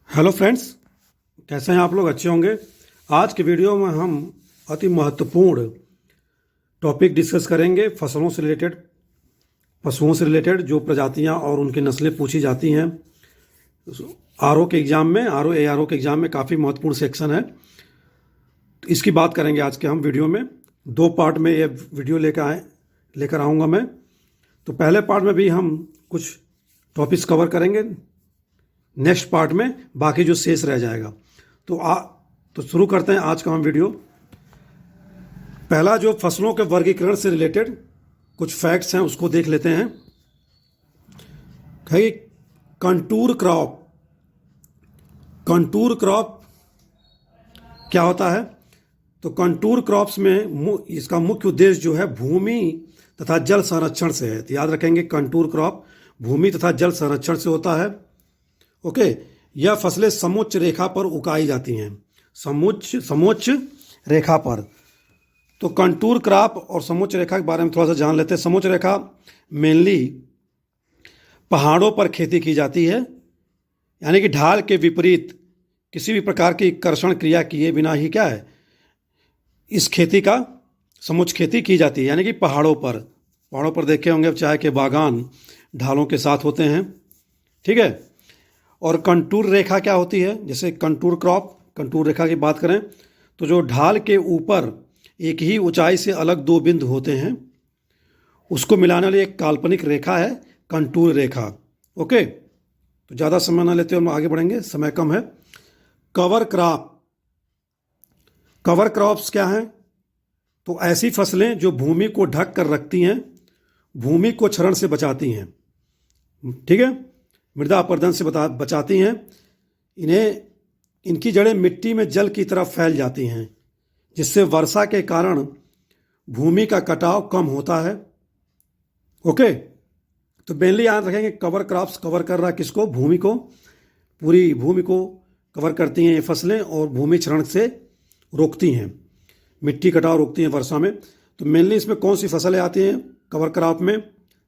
Hello friends, कैसे हैं आप लोग? अच्छे होंगे। आज के वीडियो में हम अति महत्वपूर्ण टॉपिक डिस्कस करेंगे फसलों से रिलेटेड, पशुओं से रिलेटेड जो प्रजातियां और उनकी नस्लें पूछी जाती हैं आरओ के एग्ज़ाम में। आरओ के एग्ज़ाम में काफ़ी महत्वपूर्ण सेक्शन है, तो इसकी बात करेंगे आज के हम वीडियो में। दो पार्ट में ये वीडियो लेकर आऊँगा मैं। तो पहले पार्ट में भी हम कुछ टॉपिक्स कवर करेंगे, नेक्स्ट पार्ट में बाकी जो शेष रह जाएगा। तो शुरू करते हैं आज का हम वीडियो। पहला जो फसलों के वर्गीकरण से रिलेटेड कुछ फैक्ट्स हैं उसको देख लेते हैं। कहीं कंटूर क्रॉप क्या होता है? तो कंटूर क्रॉप्स में इसका मुख्य उद्देश्य जो है भूमि तथा जल संरक्षण से है। तो याद रखेंगे, कंटूर क्रॉप भूमि तथा जल संरक्षण से होता है। ओके, यह फसलें समोच्च रेखा पर उगाई जाती हैं, समोच्च रेखा पर। तो कंटूर क्रॉप और समोच्च रेखा के बारे में थोड़ा सा जान लेते हैं। समोच्च रेखा मेनली पहाड़ों पर खेती की जाती है, यानी कि ढाल के विपरीत किसी भी प्रकार की कर्षण क्रिया किए बिना ही क्या है, इस खेती का समोच्च खेती की जाती है, यानी कि पहाड़ों पर देखे होंगे चाय के बागान ढालों के साथ होते हैं। ठीक है। और कंटूर रेखा क्या होती है? जैसे कंटूर रेखा की बात करें तो जो ढाल के ऊपर एक ही ऊंचाई से अलग दो बिंदु होते हैं उसको मिलाने वाली एक काल्पनिक रेखा है कंटूर रेखा। ओके, तो ज़्यादा समय ना लेते हम आगे बढ़ेंगे, समय कम है। कवर क्रॉप्स क्या हैं? तो ऐसी फसलें जो भूमि को ढक कर रखती हैं, भूमि को क्षरण से बचाती हैं। ठीक है, मृदा अपरदन से बचाती हैं। इनकी जड़ें मिट्टी में जल की तरफ फैल जाती हैं, जिससे वर्षा के कारण भूमि का कटाव कम होता है। ओके, तो मेनली याद रखेंगे कवर क्रॉप्स कवर कर रहा है किसको? भूमि को, पूरी भूमि को कवर करती हैं ये फसलें और भूमि क्षरण से रोकती हैं, मिट्टी कटाव रोकती हैं वर्षा में। तो मेनली इसमें कौन सी फसलें आती हैं कवर क्रॉप में?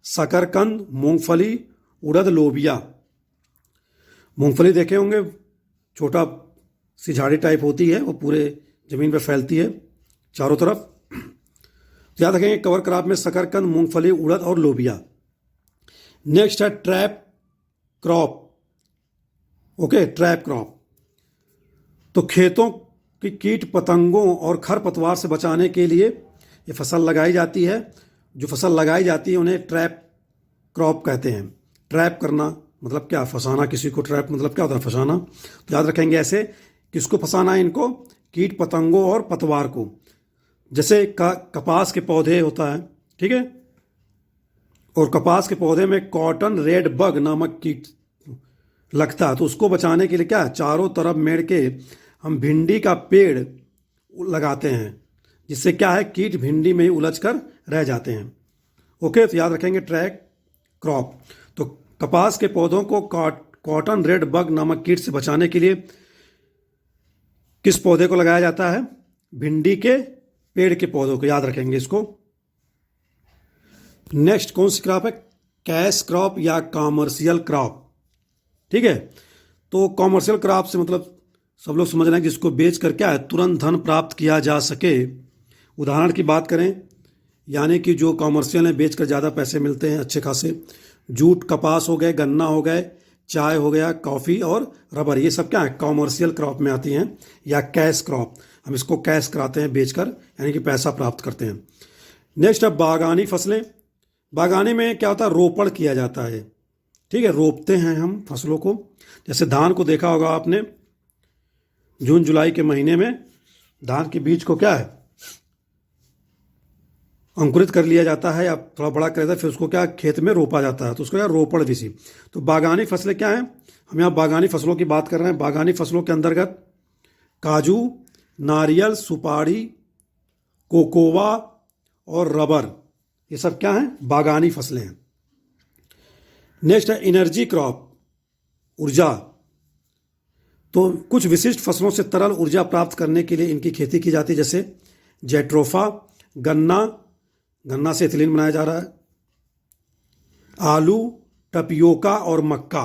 शकरकंद, मूंगफली, उड़द, लोबिया। मूंगफली देखे होंगे, छोटा सी झाड़ी टाइप होती है, वो पूरे ज़मीन पे फैलती है चारों तरफ। तो याद रखेंगे कवर क्रॉप में शकरकंद, मूंगफली, उड़द और लोबिया। नेक्स्ट है trap crop. Okay, trap crop तो खेतों की कीट पतंगों और खरपतवार से बचाने के लिए ये फसल लगाई जाती है। जो फसल लगाई जाती है उन्हें ट्रैप क्रॉप कहते हैं। ट्रैप करना मतलब क्या? फंसाना किसी को। ट्रैप मतलब क्या होता है? फंसाना। तो याद रखेंगे ऐसे, किसको फंसाना है? इनको, कीट पतंगों और पतवार को। जैसे कपास के पौधे होता है, ठीक है, और कपास के पौधे में कॉटन रेड बग नामक कीट लगता है, तो उसको बचाने के लिए क्या, चारों तरफ मेड़ के हम भिंडी का पेड़ लगाते हैं, जिससे क्या है, कीट भिंडी में ही उलझ कर रह जाते हैं। ओके, तो याद रखेंगे ट्रैप क्रॉप। तो कपास के पौधों को कॉटन रेड बग नामक कीट से बचाने के लिए किस पौधे को लगाया जाता है? भिंडी के पेड़ के पौधों को। याद रखेंगे इसको। नेक्स्ट कौन सी क्रॉप है? कैश क्रॉप या कॉमर्शियल क्रॉप। ठीक है, तो कॉमर्शियल क्रॉप से मतलब सब लोग समझ रहे हैं जिसको बेच कर क्या है, तुरंत धन प्राप्त किया जा सके। उदाहरण की बात करें, यानी कि जो कॉमर्शियल है बेच कर ज़्यादा पैसे मिलते हैं अच्छे खासे। जूट, कपास हो गए, गन्ना हो गए, चाय हो गया, कॉफ़ी और रबर, ये सब क्या है, कॉमर्शियल क्रॉप में आती हैं, या कैश क्रॉप। हम इसको कैश कराते हैं बेचकर, यानी कि पैसा प्राप्त करते हैं। नेक्स्ट है बागानी फसलें। बागानी में क्या होता है? रोपण किया जाता है। ठीक है, रोपते हैं हम फसलों को। जैसे धान को देखा होगा आपने, जून जुलाई के महीने में धान के बीज को क्या है, अंकुरित कर लिया जाता है या थोड़ा बड़ा कर देता है, फिर उसको क्या खेत में रोपा जाता है, तो उसको क्या, रोपण विधि। तो बागानी फसलें क्या हैं? हम यहाँ बागानी फसलों की बात कर रहे हैं। बागानी फसलों के अंतर्गत काजू, नारियल, सुपारी, कोकोवा और रबर, ये सब क्या हैं? बागानी फसलें हैं। नेक्स्ट है एनर्जी क्रॉप, ऊर्जा। तो कुछ विशिष्ट फसलों से तरल ऊर्जा प्राप्त करने के लिए इनकी खेती की जाती है, जैसे जेट्रोफा, गन्ना से एथिलीन बनाया जा रहा है, आलू, टपियोका और मक्का।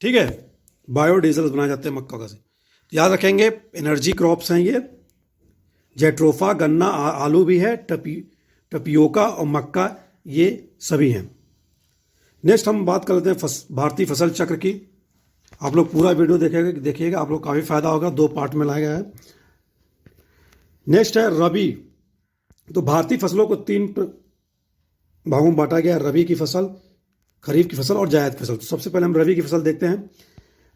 ठीक है, बायोडीजल बनाए जाते हैं मक्का से। तो याद रखेंगे एनर्जी क्रॉप्स हैं ये। जेट्रोफा, गन्ना, आलू भी है, टपियोका और मक्का, ये सभी हैं। नेक्स्ट हम बात कर लेते हैं भारतीय फसल चक्र की। आप लोग पूरा वीडियो देखिएगा, आप लोग काफ़ी फायदा होगा, 2 पार्ट में लाया गया है। नेक्स्ट है रबी। तो भारतीय फसलों को 3 भागों में बांटा गया है, रबी की फसल, खरीफ की फसल और जायद की फसल। तो सबसे पहले हम रबी की फसल देखते हैं।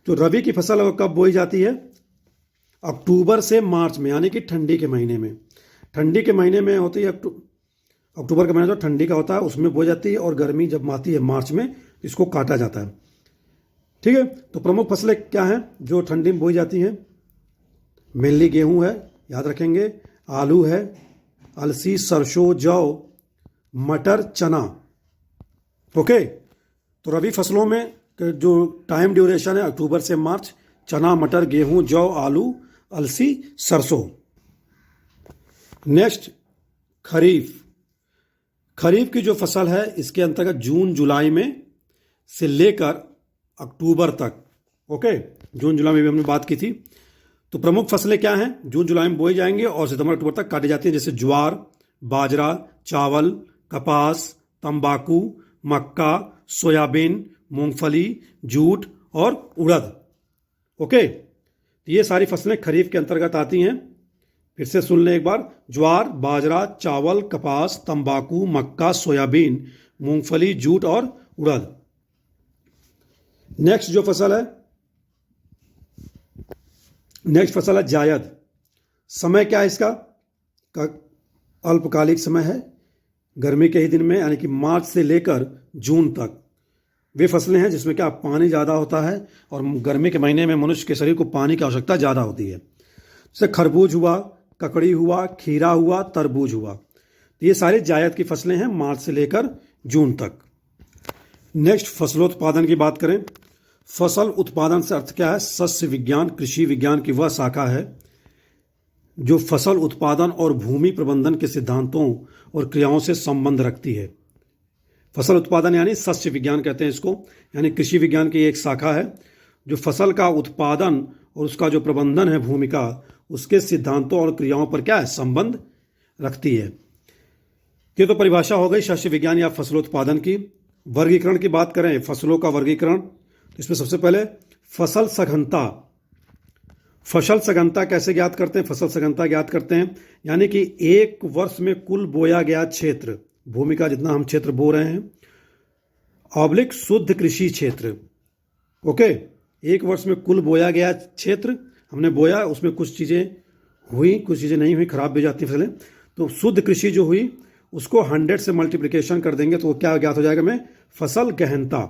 तो रबी की फसल कब बोई जाती है? अक्टूबर से मार्च में, यानी कि ठंडी के महीने में। ठंडी के महीने में होती है अक्टूबर का महीना जो ठंडी का होता है उसमें बोई जाती है, और गर्मी जब आती है मार्च में इसको काटा जाता है। ठीक है, तो प्रमुख फसलें क्या हैं जो ठंडी में बोई जाती हैं? मेनली गेहूं है, याद रखेंगे, आलू है, अलसी, सरसों, जौ, मटर, चना। ओके, तो रबी फसलों में जो टाइम ड्यूरेशन है अक्टूबर से मार्च, चना, मटर, गेहूं, जौ, आलू, अलसी, सरसों। नेक्स्ट खरीफ। खरीफ की जो फसल है इसके अंतर्गत जून जुलाई में से लेकर अक्टूबर तक। ओके, जून जुलाई में भी हमने बात की थी। तो प्रमुख फसलें क्या हैं? जून जुलाई में बोई जाएंगे और सितंबर अक्टूबर तक काटी जाती हैं, जैसे ज्वार, बाजरा, चावल, कपास, तंबाकू, मक्का, सोयाबीन, मूंगफली, जूट और उड़द। ओके, तो ये सारी फसलें खरीफ के अंतर्गत आती हैं। फिर से सुन लें एक बार। ज्वार, बाजरा, चावल, कपास, तंबाकू, मक्का, सोयाबीन, मूंगफली, जूट और उड़द। नेक्स्ट जो फसल है, नेक्स्ट फसल है जायद। समय क्या है इसका? अल्पकालिक समय है, गर्मी के ही दिन में, यानी कि मार्च से लेकर जून तक। वे फसलें हैं जिसमें क्या पानी ज़्यादा होता है, और गर्मी के महीने में मनुष्य के शरीर को पानी की आवश्यकता ज़्यादा होती है। जैसे खरबूज हुआ, ककड़ी हुआ, खीरा हुआ, तरबूज हुआ। तो ये सारी जायद की फसलें हैं मार्च से लेकर जून तक। नेक्स्ट फसलोत्पादन की बात करें। फसल उत्पादन से अर्थ क्या है? सस्य विज्ञान, कृषि विज्ञान की वह शाखा है जो फसल उत्पादन और भूमि प्रबंधन के सिद्धांतों और क्रियाओं से संबंध रखती है। फसल उत्पादन यानी सस्य विज्ञान कहते हैं इसको, यानी कृषि विज्ञान की एक शाखा है जो फसल का उत्पादन और उसका जो प्रबंधन है भूमि का, उसके सिद्धांतों और क्रियाओं पर क्या है? संबंध रखती है। ये तो परिभाषा हो गई शस्य विज्ञान या फसलोत्पादन की। वर्गीकरण की बात करें, फसलों का वर्गीकरण, तो इसमें सबसे पहले फसल सघनता। फसल सघनता कैसे ज्ञात करते हैं? फसल सघनता ज्ञात करते हैं यानी कि एक वर्ष में कुल बोया गया क्षेत्र, भूमि का जितना हम क्षेत्र बो रहे हैं, ऑब्लिक शुद्ध कृषि क्षेत्र। ओके, एक वर्ष में कुल बोया गया क्षेत्र हमने बोया, उसमें कुछ चीज़ें हुई, कुछ चीज़ें नहीं हुई, खराब भी जाती फसलें, तो शुद्ध कृषि जो हुई उसको 100 से मल्टीप्लिकेशन कर देंगे तो क्या ज्ञात हो जाएगा हमें? फसल गहनता।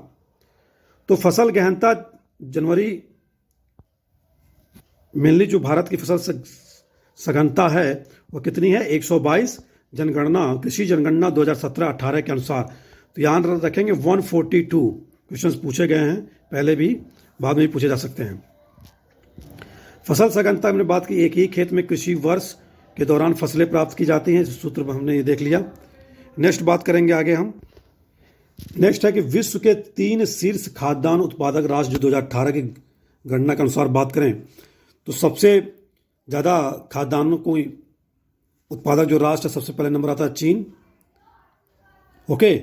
तो फसल गहनता जनवरी, मेनली जो भारत की फसल सघनता है वो कितनी है? 122 जनगणना, कृषि जनगणना 2017-18 के अनुसार। तो याद रखेंगे 142 क्वेश्चंस पूछे गए हैं, पहले भी, बाद में भी पूछे जा सकते हैं। फसल सघनता हमने बात की, एक ही खेत में कृषि वर्ष के दौरान फसलें प्राप्त की जाती हैं, सूत्र हमने ये देख लिया। नेक्स्ट बात करेंगे आगे हम। नेक्स्ट है कि विश्व के 3 शीर्ष खाद्यान्न उत्पादक राष्ट्र जो 2018 की गणना के अनुसार बात करें तो सबसे ज़्यादा खाद्यान्नों को उत्पादक जो राष्ट्र है, सबसे पहले नंबर आता है चीन। ओके,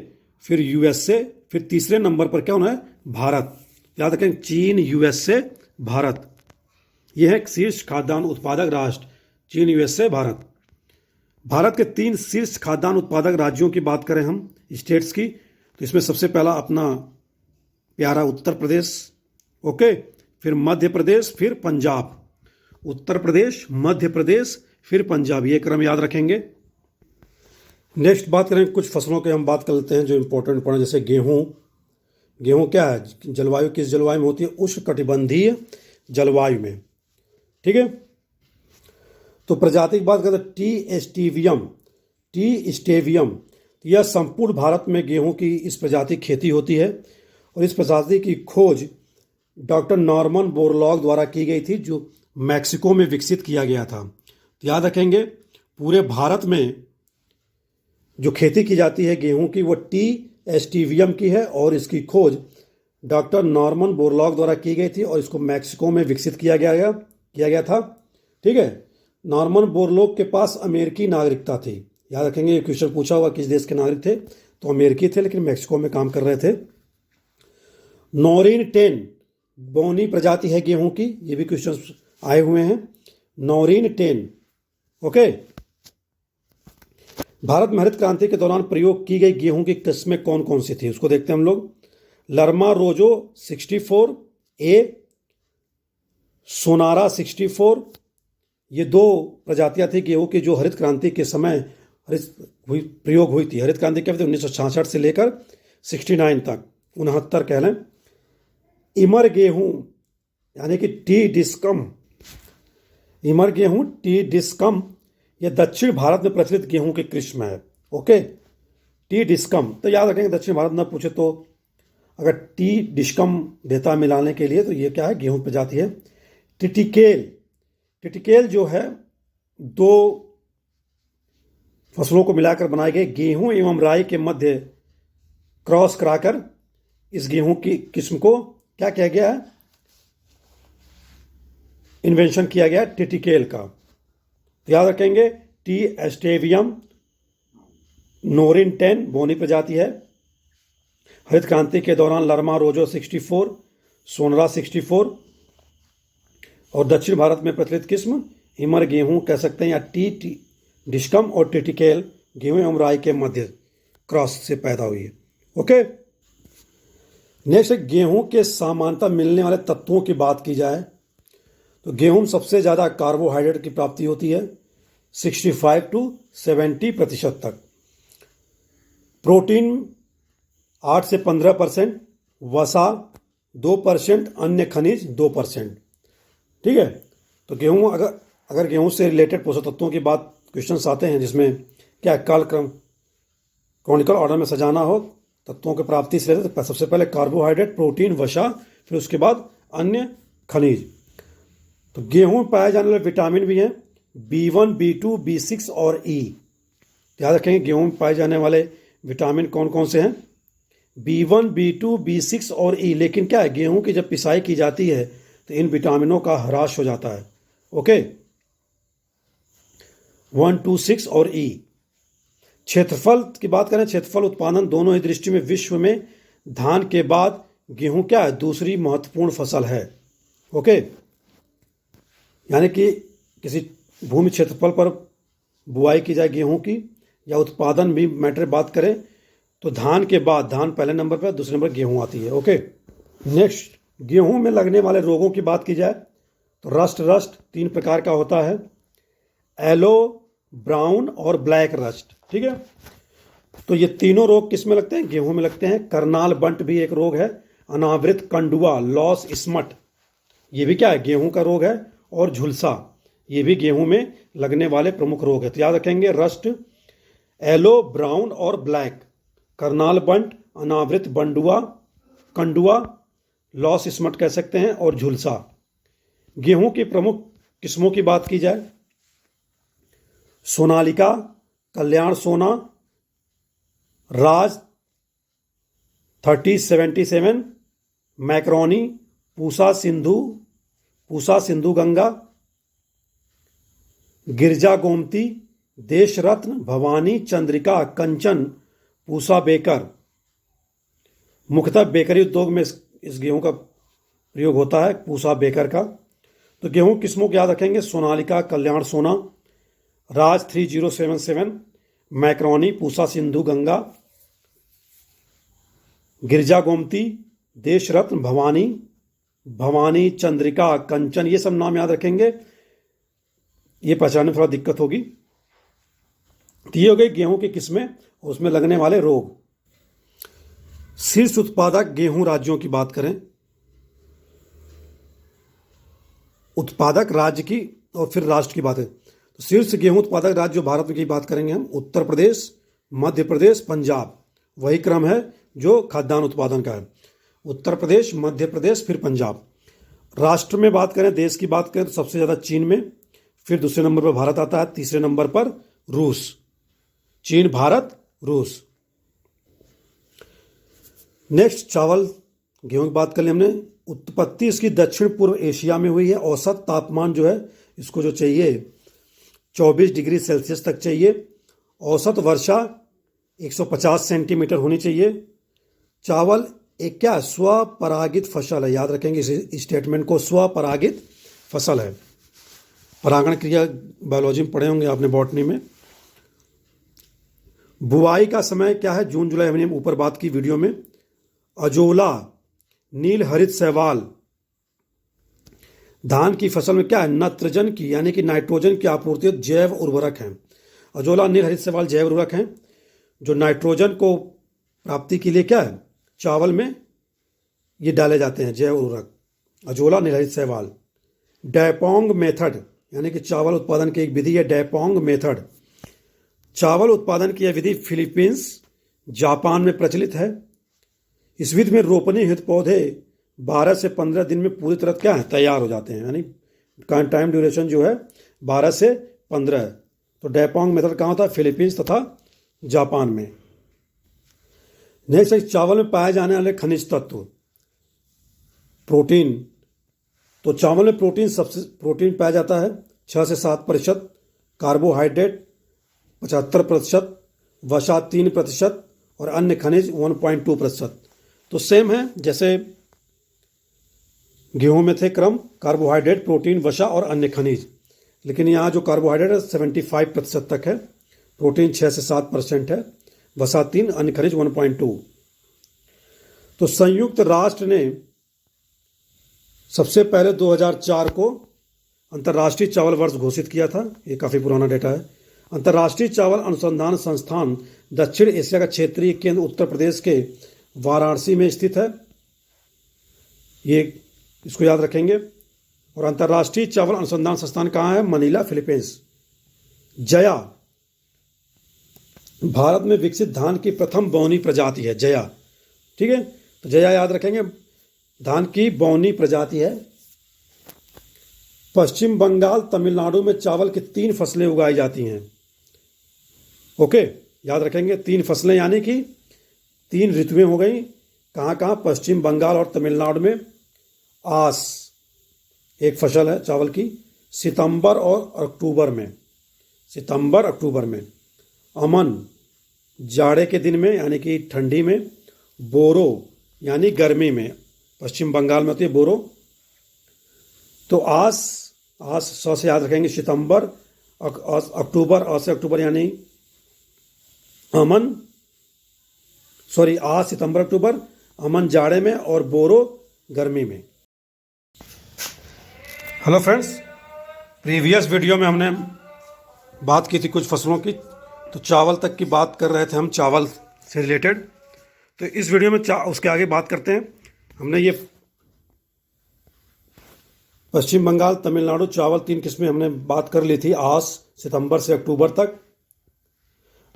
फिर यूएसए, फिर तीसरे नंबर पर क्या होना है? भारत। याद रखें, चीन, यूएसए, भारत, यह है शीर्ष खाद्यान्न उत्पादक राष्ट्र, चीन, यूएसए, भारत। भारत के 3 शीर्ष खाद्यान्न उत्पादक राज्यों की बात करें हम, स्टेट्स की, तो इसमें सबसे पहला अपना प्यारा उत्तर प्रदेश। ओके, फिर मध्य प्रदेश, फिर पंजाब। उत्तर प्रदेश, मध्य प्रदेश, फिर पंजाब, ये क्रम याद रखेंगे। नेक्स्ट बात करें कुछ फसलों के, हम बात कर लेते हैं जो इंपॉर्टेंट पड़े, जैसे गेहूं। गेहूं क्या है? जलवायु किस जलवायु में होती है? उष्णकटिबंधीय जलवायु में। ठीक है, तो प्रजाति की बात करें तो टी स्टेवियम, यह संपूर्ण भारत में गेहूं की इस प्रजाति खेती होती है, और इस प्रजाति की खोज डॉक्टर नॉर्मन बोरलॉग द्वारा की गई थी, जो मैक्सिको में विकसित किया गया था। तो याद रखेंगे पूरे भारत में जो खेती की जाती है गेहूं की वो टी एस्टिवियम की है, और इसकी खोज डॉक्टर नॉर्मन बोरलॉग द्वारा की गई थी और इसको मैक्सिको में विकसित किया गया था। ठीक है, नॉर्मन बोरलॉग के पास अमेरिकी नागरिकता थी। याद रखेंगे, ये क्वेश्चन पूछा हुआ किस देश के नागरिक थे, तो अमेरिकी थे लेकिन मैक्सिको में काम कर रहे थे। नॉरिन 10 बोनी प्रजाति है गेहूं की, ये भी क्वेश्चन आए हुए हैं। नॉरिन 10। ओके, भारत में हरित क्रांति के दौरान प्रयोग की गई गेहूं की किस्में कौन कौन सी थी, उसको देखते हैं हम लोग। लर्मा रोजो 64 ए, सोनारा 64, ये दो प्रजातियां थी गेहूं की जो हरित क्रांति के समय प्रयोग हुई थी। हरित क्रांति क्या थी, 1966 से लेकर 69 तक, 69 कह लें। इमर गेहूं यानी कि टी डिस्कम, इमर गेहूं टी डिस्कम, यह दक्षिण भारत में प्रचलित गेहूं की किस्म है। ओके, टी डिस्कम, तो याद रखेंगे दक्षिण भारत ना पूछे तो अगर टी डिस्कम देता मिलाने के लिए तो ये क्या है, गेहूं प्रजाति है। टिटिकेल, टिटिकेल जो है दो फसलों को मिलाकर बनाए गए गेहूं एवं राई के मध्य क्रॉस कराकर इस गेहूं की किस्म को क्या किया गया है, इन्वेंशन किया गया टिटिकेल का। याद रखेंगे टी एस्टेवियम नोरिन 10 बोनी प्रजाति है। हरित क्रांति के दौरान लर्मा रोजो 64, सोनरा 64 और दक्षिण भारत में प्रचलित किस्म इमर गेहूं कह सकते हैं या टी डिस्कम और टिटिकेल गेहूं एवं राई के मध्य क्रॉस से पैदा हुई है। ओके, नेक्स्ट गेहूं के सामान्यतः मिलने वाले तत्वों की बात की जाए तो गेहूं सबसे ज़्यादा कार्बोहाइड्रेट की प्राप्ति होती है 65 to 70% तक, प्रोटीन 8 से 15%, वसा 2%, अन्य खनिज 2%। ठीक है, तो गेहूं अगर गेहूं से रिलेटेड पोषक तत्वों की बात क्वेश्चंस आते हैं जिसमें क्या कालक्रम क्रॉनिकल ऑर्डर में सजाना हो तत्वों की प्राप्ति से तो सबसे पहले कार्बोहाइड्रेट, प्रोटीन, वसा, फिर उसके बाद अन्य खनिज। तो गेहूं में पाए जाने वाले विटामिन भी हैं B1, B2, B6 और E। याद रखेंगे गेहूं में पाए जाने वाले विटामिन कौन कौन से हैं, B1, B2, B6 और E। लेकिन क्या है, गेहूं की जब पिसाई की जाती है तो इन विटामिनों का ह्रास हो जाता है। ओके, 1, 2, 6 और E। क्षेत्रफल की बात करें, क्षेत्रफल उत्पादन दोनों ही दृष्टि में विश्व में धान के बाद गेहूं क्या है, दूसरी महत्वपूर्ण फसल है। ओके, यानी कि किसी भूमि क्षेत्रफल पर बुआई की जाए गेहूं की या उत्पादन भी मैटर बात करें तो धान के बाद धान पहले नंबर पर, दूसरे नंबर गेहूं आती है। ओके, नेक्स्ट गेहूं में लगने वाले रोगों की बात की जाए तो रस्ट 3 प्रकार का होता है, येलो, ब्राउन और ब्लैक रस्ट। ठीक है, तो ये तीनों रोग किस में लगते हैं, गेहूं में लगते हैं। करनाल बंट भी एक रोग है, अनावृत कंडुआ, लॉस स्मट, ये भी क्या है, गेहूं का रोग है। और झुलसा, ये भी गेहूं में लगने वाले प्रमुख रोग है। तो याद रखेंगे रस्ट, येलो, ब्राउन और ब्लैक, करनाल बंट, अनावृत कंडुआ, लॉस स्मट कह सकते हैं और झुलसा। गेहूं की प्रमुख किस्मों की बात की जाए, सोनालिका, कल्याण सोना, राज 3077, मैक्रोनी, पूसा सिंधु गंगा, गिरजा गोमती, देश रत्न, भवानी, चंद्रिका, कंचन, पूसा बेकर। मुख्यतः बेकरी उद्योग में इस गेहूं का प्रयोग होता है, पूसा बेकर का। तो गेहूं किस्मों को याद रखेंगे, सोनालिका, कल्याण सोना, राज 3077, मैक्रोनी, पूसा सिंधु गंगा, गिरजा गोमती, देश रत्न, भवानी, चंद्रिका, कंचन, ये सब नाम याद रखेंगे, ये पहचानने में थोड़ा दिक्कत होगी। तो ये हो गई गेहूं की किस्में, उसमें लगने वाले रोग। शीर्ष उत्पादक गेहूं राज्यों की बात करें, उत्पादक राज्य की और फिर राष्ट्र की बात है तो शीर्ष गेहूं उत्पादक राज्य जो भारत में की बात करेंगे हम, उत्तर प्रदेश, मध्य प्रदेश, पंजाब। वही क्रम है जो खाद्यान्न उत्पादन का है, उत्तर प्रदेश, मध्य प्रदेश, फिर पंजाब। राष्ट्र में बात करें, देश की बात करें तो सबसे ज़्यादा चीन में, फिर दूसरे नंबर पर भारत आता है, तीसरे नंबर पर रूस। चीन, भारत, रूस। नेक्स्ट चावल गेहूं की बात कर ली हमने। उत्पत्ति इसकी दक्षिण पूर्व एशिया में हुई है। औसत तापमान जो है इसको जो चाहिए 24 डिग्री सेल्सियस तक चाहिए। औसत वर्षा 150 सेंटीमीटर होनी चाहिए। चावल एक क्या स्वपरागित फसल है, याद रखेंगे इस स्टेटमेंट को, स्वपरागित फसल है। परागण क्रिया बायोलॉजी में पढ़े होंगे आपने, बॉटनी में। बुआई का समय क्या है, जून जुलाई, हमने ऊपर बात की वीडियो में। अजोला, नील हरित शैवाल, धान की फसल में क्या है, नत्रजन की यानी कि नाइट्रोजन की आपूर्ति जैव उर्वरक हैं। अजोला, नील हरित शैवाल जैव उर्वरक हैं जो नाइट्रोजन को प्राप्ति के लिए क्या है, चावल में ये डाले जाते हैं जैव उर्वरक। अजोला, नील हरित शैवाल। डैपोंग मेथड यानी कि चावल उत्पादन की एक विधि है, डैपोंग मेथड। चावल उत्पादन की यह विधि फिलीपींस, जापान में प्रचलित है। इस विधि में रोपनी हेतु पौधे 12 से 15 दिन में पूरी तरह क्या है, तैयार हो जाते हैं, यानी टाइम ड्यूरेशन जो है 12 से 15 है। तो डैपोंग मेथड कहाँ होता है, फिलीपींस तथा जापान में। नेक्स्ट, चावल में पाए जाने वाले खनिज तत्व, प्रोटीन। तो चावल में प्रोटीन पाया जाता है 6 से 7%, कार्बोहाइड्रेट 75%, वसा 3% और अन्य खनिज 1.2%। तो सेम है जैसे गेहूं में थे क्रम, कार्बोहाइड्रेट, प्रोटीन, वसा और अन्य खनिज। लेकिन यहाँ जो कार्बोहाइड्रेट है 75% तक है, प्रोटीन 6 से 7% है, वसा 3, अन्य खनिज 1.2। तो संयुक्त राष्ट्र ने सबसे पहले 2004 को अंतर्राष्ट्रीय चावल वर्ष घोषित किया था। ये काफ़ी पुराना डेटा है। अंतर्राष्ट्रीय चावल अनुसंधान संस्थान दक्षिण एशिया का क्षेत्रीय केंद्र उत्तर प्रदेश के वाराणसी में स्थित है, ये इसको याद रखेंगे। और अंतर्राष्ट्रीय चावल अनुसंधान संस्थान कहाँ है, मनीला, फिलीपींस। जया, भारत में विकसित धान की प्रथम बौनी प्रजाति है जया, ठीक है। तो जया याद रखेंगे, धान की बौनी प्रजाति है। पश्चिम बंगाल, तमिलनाडु में चावल की 3 फसलें उगाई जाती हैं। ओके, याद रखेंगे 3 फसलें यानी कि 3 ऋतुएं हो गई। कहाँ कहाँ, पश्चिम बंगाल और तमिलनाडु में। आस एक फसल है चावल की, सितंबर और अक्टूबर में, सितंबर अक्टूबर में। अमन जाड़े के दिन में यानी कि ठंडी में। बोरो यानी गर्मी में, पश्चिम बंगाल में होती है बोरो। तो आस सौ से याद रखेंगे, सितंबर, अक्टूबर, अ से अक्टूबर यानी अमन, सॉरी आस सितंबर अक्टूबर, अमन जाड़े में और बोरो गर्मी में। हेलो फ्रेंड्स, प्रीवियस वीडियो में हमने बात की थी कुछ फसलों की, तो चावल तक की बात कर रहे थे हम, चावल से रिलेटेड। तो इस वीडियो में उसके आगे बात करते हैं। हमने ये पश्चिम बंगाल, तमिलनाडु चावल 3 किस्में हमने बात कर ली थी, आस सितंबर से अक्टूबर तक,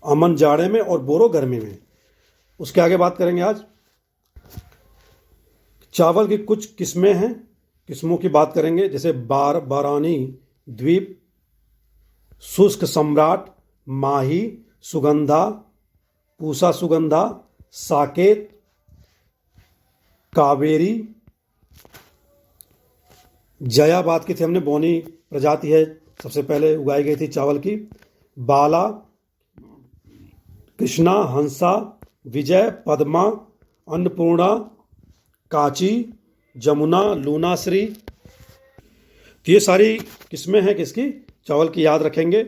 अमन जाड़े में और बोरो गर्मी में। उसके आगे बात करेंगे आज। चावल की कुछ किस्में हैं, किस्मों की बात करेंगे, जैसे बारानी द्वीप, शुष्क सम्राट, माही, सुगंधा, पूसा सुगंधा, साकेत, कावेरी। जया बात की थी हमने, बौनी प्रजाति है, सबसे पहले उगाई गई थी चावल की। बाला, कृष्णा, हंसा, विजय, पद्मा, अन्नपूर्णा, काची, जमुना, लूनाश्री। तो ये सारी किस्में हैं किसकी, चावल की, याद रखेंगे।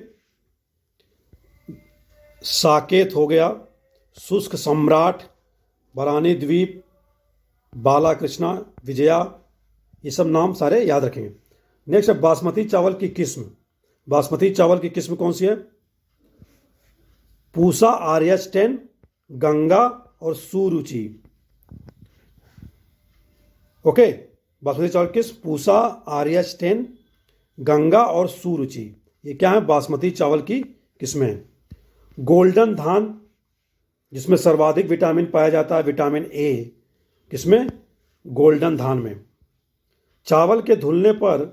साकेत हो गया, शुष्क सम्राट, बरानी द्वीप, बाला, कृष्णा, विजया, ये सब नाम सारे याद रखेंगे। नेक्स्ट है बासमती चावल की किस्म। बासमती चावल की किस्म कौन सी है, पूसा, RH10, गंगा और सुरुचि। ओके, बासमती चावल किस्म पूसा, RH10, गंगा और सुरुचि, ये क्या है, बासमती चावल की किस्में। गोल्डन धान, जिसमें सर्वाधिक विटामिन पाया जाता है, विटामिन ए, किसमें, गोल्डन धान में। चावल के धुलने पर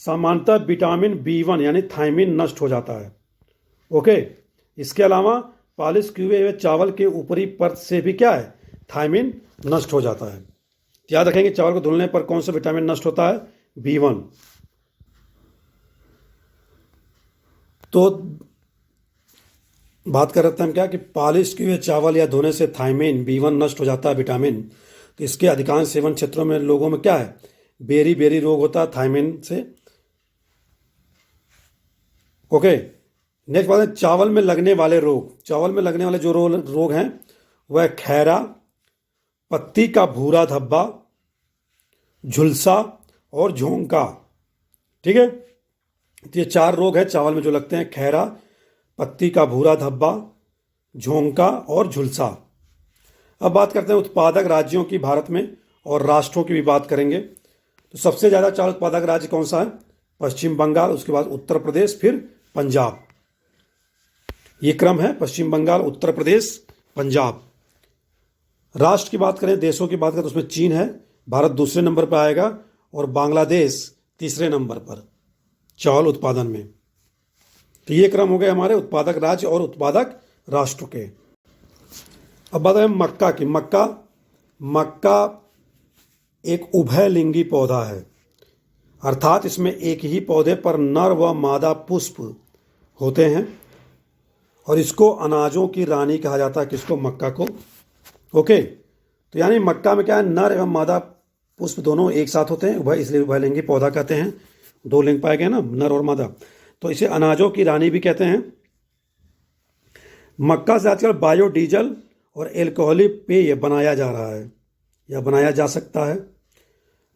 सामान्यतः विटामिन B1 यानी थायमिन नष्ट हो जाता है। ओके, इसके अलावा पॉलिश किए हुए चावल के ऊपरी परत से भी क्या है, थायमिन नष्ट हो जाता है। तो याद रखेंगे चावल को धुलने पर कौन सा विटामिन नष्ट होता है? B1। तो बात कर रहे थे हम क्या कि पॉलिश किए हुए चावल या धोने से थायमिन B1 नष्ट हो जाता है, विटामिन। तो इसके अधिकांश सेवन क्षेत्रों में लोगों में क्या है? बेरी बेरी रोग होता है थायमिन से। ओके, नेक्स्ट बात है चावल में लगने वाले रोग। चावल में लगने वाले जो रोग हैं वह खैरा, पत्ती का भूरा धब्बा, झुलसा और झोंका। ठीक है, तो ये 4 रोग हैं चावल में जो लगते हैं: खैरा, पत्ती का भूरा धब्बा, झोंका और झुलसा। अब बात करते हैं उत्पादक राज्यों की भारत में, और राष्ट्रों की भी बात करेंगे। तो सबसे ज़्यादा चावल उत्पादक राज्य कौन सा है? पश्चिम बंगाल, उसके बाद उत्तर प्रदेश, फिर पंजाब। ये क्रम है, पश्चिम बंगाल, उत्तर प्रदेश, पंजाब। राष्ट्र की बात करें, देशों की बात करें, तो उसमें चीन है, भारत दूसरे नंबर पर आएगा, और बांग्लादेश तीसरे नंबर पर चावल उत्पादन में। तो ये क्रम हो गए हमारे उत्पादक राज्य और उत्पादक राष्ट्र के। अब बात है मक्का की। मक्का एक उभयलिंगी पौधा है, अर्थात इसमें एक ही पौधे पर नर व मादा पुष्प होते हैं, और इसको अनाजों की रानी कहा जाता है। किसको? मक्का को। ओके, तो यानी मक्का में क्या है? नर एवं मादा पुष्प दोनों एक साथ होते हैं, इसलिए उभयलिंगी पौधा कहते हैं। 2 लिंग पाए गए ना, नर और मादा, तो इसे अनाजों की रानी भी कहते हैं। मक्का से आजकल बायोडीजल और एल्कोहलिक पेय बनाया जा रहा है या बनाया जा सकता है।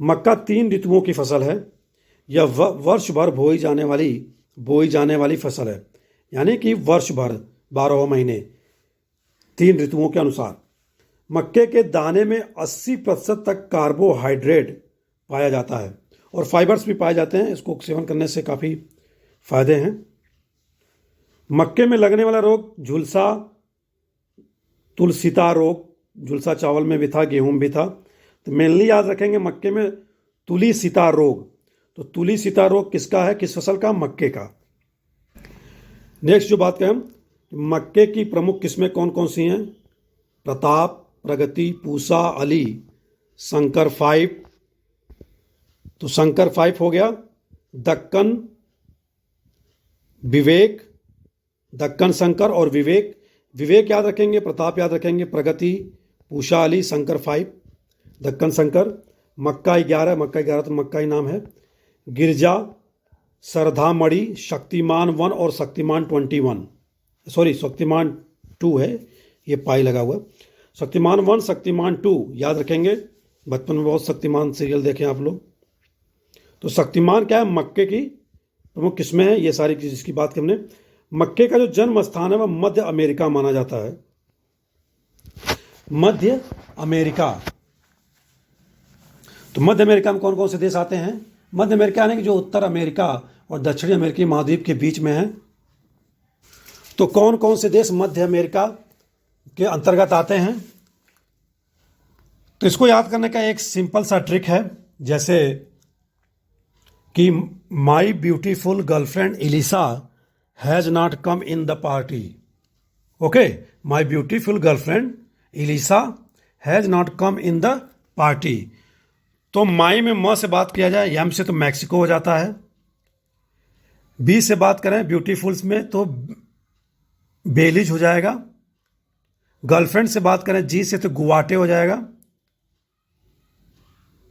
मक्का 3 ऋतुओं की फसल है। यह वर्ष भर बोई जाने वाली फसल है, यानी कि वर्ष भर 12 महीने 3 ऋतुओं के अनुसार। मक्के के दाने में 80% तक कार्बोहाइड्रेट पाया जाता है, और फाइबर्स भी पाए जाते हैं। इसको सेवन करने से काफ़ी फायदे हैं। मक्के में लगने वाला रोग झुलसा, तुलसीता रोग। झुलसा चावल में भी था, गेहूं में भी था। तो मेनली याद रखेंगे मक्के में तुलसीता रोग। तो तुलसीता रोग किसका है? किस फसल का? मक्के का। नेक्स्ट जो बात करें, मक्के की प्रमुख किस्में कौन कौन सी हैं? प्रताप, प्रगति, पूसा, अली, शंकर 5। तो शंकर 5 हो गया। दक्कन, विवेक, दक्कन शंकर और विवेक। विवेक याद रखेंगे, प्रताप याद रखेंगे, प्रगति, पूषा, अली, शंकर 5, दक्कन शंकर। मक्का 11 तो मक्का ही नाम है। गिरजा, सरधामणि, शक्तिमान 1 और शक्तिमान 21, सॉरी शक्तिमान 2 है, ये पाई लगा हुआ। शक्तिमान 1, शक्तिमान 2 याद रखेंगे। बचपन में बहुत शक्तिमान सीरियल देखे आप लोग। तो शक्तिमान क्या है? मक्के की प्रमुख किस्में हैं। ये सारी चीज़ इसकी बात की हमने। मक्के का जो जन्म स्थान है वह मध्य अमेरिका माना जाता है। मध्य अमेरिका। तो मध्य अमेरिका में कौन कौन से देश आते हैं? मध्य अमेरिका यानी कि जो उत्तर अमेरिका और दक्षिणी अमेरिकी महाद्वीप के बीच में है। तो कौन कौन से देश मध्य अमेरिका के अंतर्गत आते हैं? तो इसको याद करने का एक सिंपल सा ट्रिक है, जैसे कि my beautiful girlfriend Elisa has not come in the party. Okay, my beautiful girlfriend Elisa has not come in the party. तो माई में म से बात किया जाए, एम से तो मैक्सिको हो जाता है। बी से बात करें ब्यूटीफुल्स में तो बेलीज हो जाएगा। गर्लफ्रेंड से बात करें जी से तो गुवाटे हो जाएगा।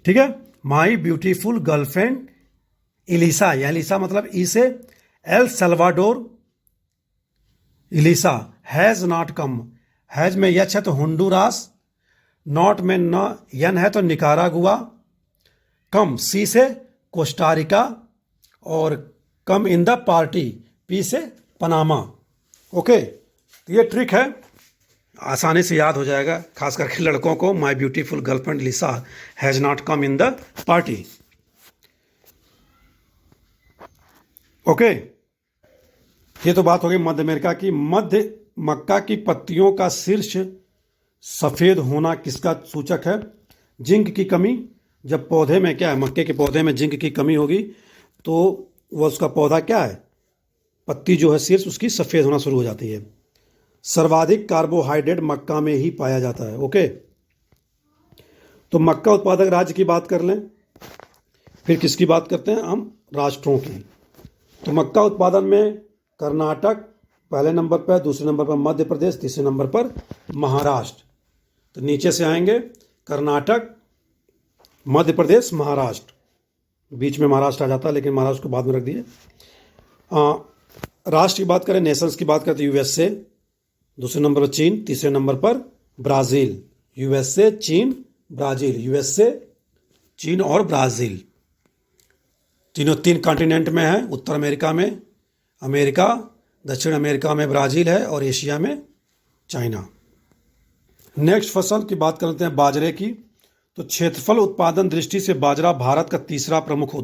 ठीक है, माई ब्यूटीफुल गर्लफ्रेंड इलिसा, या इलिसा मतलब ई से El Salvador, Elisa has not come. Has में एच है तो होंडुरास, नॉट में न यन है तो निकारागुआ, कम सी से कोस्टारिका, और कम इन द पार्टी पी से पनामा। ओके, तो ये ट्रिक है, आसानी से याद हो जाएगा, खास करके लड़कों को। माई beautiful girlfriend Lisa has not come in the party. Okay, ये तो बात हो गई मध्य अमेरिका की। मक्का की पत्तियों का शीर्ष सफ़ेद होना किसका सूचक है? जिंक की कमी। जब पौधे में क्या है, मक्के के पौधे में जिंक की कमी होगी तो वह उसका पौधा क्या है, पत्ती जो है शीर्ष उसकी सफ़ेद होना शुरू हो जाती है। सर्वाधिक कार्बोहाइड्रेट मक्का में ही पाया जाता है। ओके, तो मक्का उत्पादक राज्य की बात कर लें, फिर किसकी बात करते हैं हम, राष्ट्रों की। तो मक्का उत्पादन में कर्नाटक पहले नंबर पर, दूसरे नंबर पर मध्य प्रदेश, तीसरे नंबर पर महाराष्ट्र। तो नीचे से आएंगे कर्नाटक, मध्य प्रदेश, महाराष्ट्र, बीच में महाराष्ट्र आ जाता है लेकिन महाराष्ट्र को बाद में रख दिए। राष्ट्र की बात करें, नेशंस की बात करें तो यूएसए, दूसरे नंबर पर चीन, तीसरे नंबर पर ब्राज़ील। यूएसए, चीन, ब्राज़ील, यूएसए, चीन और ब्राज़ील, तीनों 3 कॉन्टिनेंट में है। उत्तर अमेरिका में अमेरिका, दक्षिण अमेरिका में ब्राज़ील है और एशिया में चाइना। नेक्स्ट फसल की बात करते हैं बाजरे की। तो क्षेत्रफल उत्पादन दृष्टि से बाजरा भारत का तीसरा प्रमुख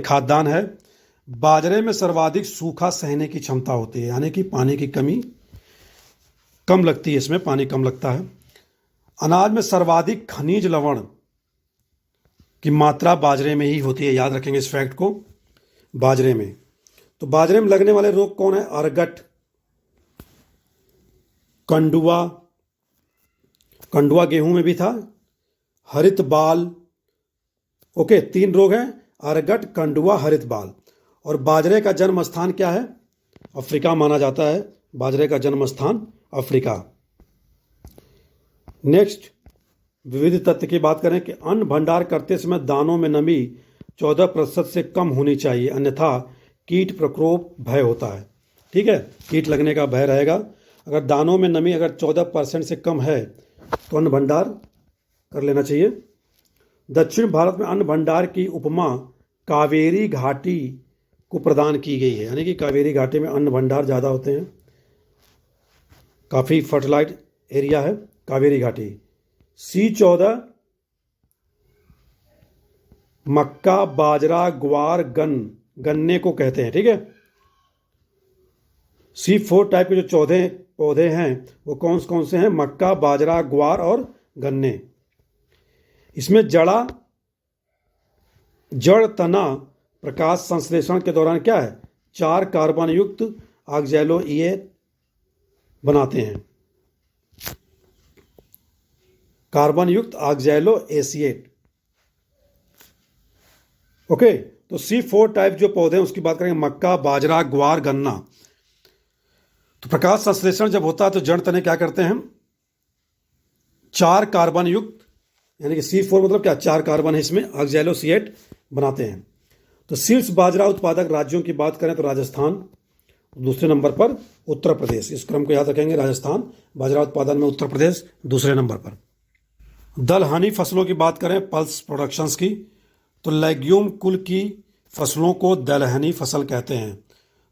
खाद्यान्न है। बाजरे में सर्वाधिक सूखा सहने की क्षमता होती है, यानी कि पानी की कमी कम लगती है, इसमें पानी कम लगता है। अनाज में सर्वाधिक खनिज लवण की मात्रा बाजरे में ही होती है, याद रखेंगे इस फैक्ट को, बाजरे में। तो बाजरे में लगने वाले रोग कौन है, अरगट, कंडुआ गेहूं में भी था, हरित बाल। ओके, 3 रोग हैं, अरगट, कंडुआ, हरित बाल। और बाजरे का जन्म स्थान क्या है, अफ्रीका माना जाता है बाजरे का जन्म स्थान, अफ्रीका। नेक्स्ट, विविध तथ्य की बात करें कि अन्न भंडार करते समय दानों में नमी 14% से कम होनी चाहिए, अन्यथा कीट प्रकोप भय होता है। ठीक है, कीट लगने का भय रहेगा। अगर दानों में नमी अगर 14% से कम है तो अन्न भंडार कर लेना चाहिए। दक्षिण भारत में अन्न भंडार की उपमा कावेरी घाटी को प्रदान की गई है, यानी कि कावेरी घाटी में अन्न भंडार ज़्यादा होते हैं, काफ़ी फर्टिलाइज एरिया है कावेरी घाटी। C14 मक्का, बाजरा, ग्वार, गन्ने को कहते हैं। ठीक है, C4 टाइप के जो पौधे हैं वो कौन कौन से हैं, मक्का, बाजरा, ग्वार और गन्ने। इसमें जड़ तना प्रकाश संश्लेषण के दौरान क्या है, 4 कार्बन युक्त ऑक्सैलोएट बनाते हैं, कार्बन युक्त ऑक्सैलोएसिएट। ओके, तो C4 टाइप जो पौधे हैं उसकी बात करेंगे, मक्का, बाजरा, ग्वार, गन्ना। तो प्रकाश संश्लेषण जब होता है तो जड़ तने क्या करते हैं, 4 कार्बन युक्त, यानी कि C4 मतलब क्या, 4 कार्बन है इसमें, ऑक्सैलोएसिएट बनाते हैं। तो शीर्ष बाजरा उत्पादक राज्यों की बात करें तो राजस्थान, दूसरे नंबर पर उत्तर प्रदेश। इस क्रम को याद रखेंगे, राजस्थान बाजरा उत्पादन में, उत्तर प्रदेश दूसरे नंबर पर। दलहनी फसलों की बात करें, पल्स प्रोडक्शंस की, तो लेग्यूम कुल की फसलों को दलहनी फसल कहते हैं।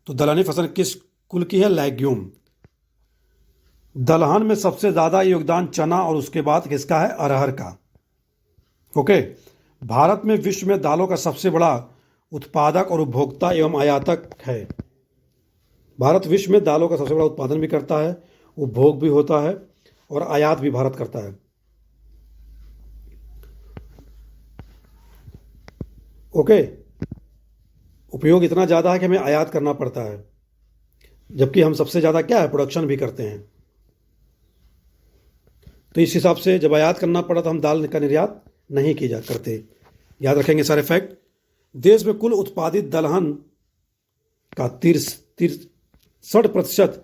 तो दलहनी फसल किस कुल की है, लेग्यूम। दलहन में सबसे ज़्यादा योगदान चना और उसके बाद किसका है, अरहर का। ओके, भारत में विश्व में दालों का सबसे बड़ा उत्पादक और उपभोक्ता एवं आयातक है। भारत विश्व में दालों का सबसे बड़ा उत्पादन भी करता है, उपभोग भी होता है और आयात भी भारत करता है। ओके, उपयोग इतना ज़्यादा है कि हमें आयात करना पड़ता है, जबकि हम सबसे ज़्यादा क्या है, प्रोडक्शन भी करते हैं। तो इस हिसाब से जब आयात करना पड़ा तो हम दाल का निर्यात नहीं करते। याद रखेंगे सारे फैक्ट। देश में कुल उत्पादित दलहन का 63%